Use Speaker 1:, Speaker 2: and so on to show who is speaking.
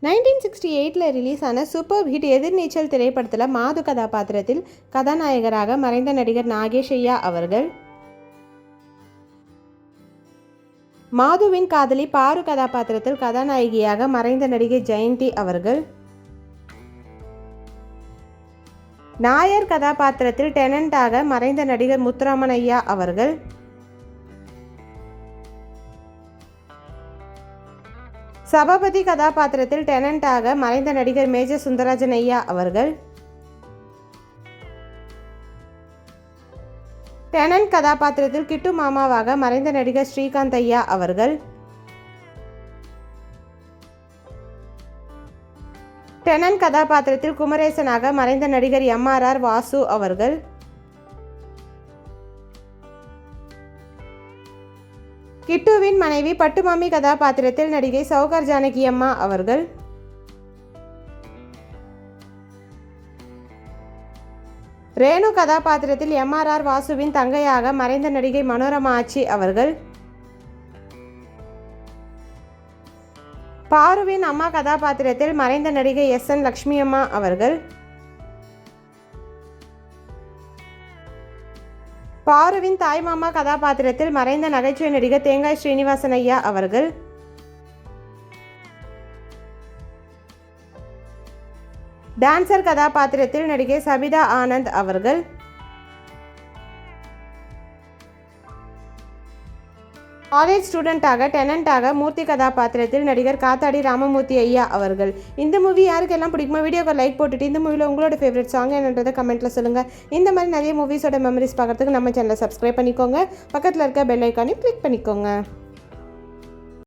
Speaker 1: 1968 release ஆன super hit எதிர்நீச்சல் திரைப்படத்தில் மாது கதாபாத்திரத்தில் கதாநாயகராக மறைந்த நடிகர் நாகேஷ் ஐயா அவர்கள், மாதுவின் காதலி பாரு கதாபாத்திரத்தில் கதாநாயகியாக மறைந்த நடிகை ஜெயந்தி அவர்கள், நாயர் கதாபாத்திரத்தில் டெனண்டாக மறைந்த நடிகர் முத்துராமன் ஐயா அவர்கள், சபாபதி கதாபாத்திரத்தில் டெனண்டாக மறைந்த நடிகர் மேஜர் சுந்தரராஜன் ஐயா அவர்கள், டெனன்ட் கதாபாத்திரத்தில் கிட்டு மாமாவாக மறைந்த நடிகர் ஸ்ரீகாந்த் ஐயா அவர்கள், டெனன்ட் கதாபாத்திரத்தில் குமரேசனாக மறைந்த நடிகர் MRR வாசு அவர்கள், கிட்டுவின் மனைவி பட்டுமாமி கதாபாத்திரத்தில் நடிகை சௌகார் ஜானகி அம்மா அவர்கள், ரேணு கதாபாத்திரத்தில் MRR வாசுவின் தங்கையாக மறைந்த நடிகை மனோரமா ஆச்சி அவர்கள், பாருவின் அம்மா கதாபாத்திரத்தில் மறைந்த நடிகை SN லக்ஷ்மி அம்மா அவர்கள், பாருவின் தாய்மாமா கதாபாத்திரத்தில் மறைந்த நகைச்சுவை நடிகர் தேங்காய் ஸ்ரீனிவாசன் ஐயா அவர்கள், டான்சர் கதாபாத்திரத்தில் நடிகை சபிதா ஆனந்த் அவர்கள், காலேஜ் ஸ்டூடெண்ட்டாக டெனண்டாக மூர்த்தி கதாபாத்திரத்தில் நடிகர் காத்தாடி ராமமூர்த்தி ஐயா அவர்கள். இந்த மூவி யாருக்கெல்லாம் பிடிக்குமோ வீடியோக்கு லைக் போட்டுட்டு இந்த மூவியில் உங்களோட ஃபேவரட் சாங் என்னன்றதை கமெண்ட்டில் சொல்லுங்கள். இந்த மாதிரி நிறைய மூவிஸோட மெமரிஸ் பார்க்குறதுக்கு நம்ம சேனலை சப்ஸ்கிரைப் பண்ணிக்கோங்க. பக்கத்தில் இருக்க பெல் ஐக்கானையும் கிளிக் பண்ணிக்கோங்க.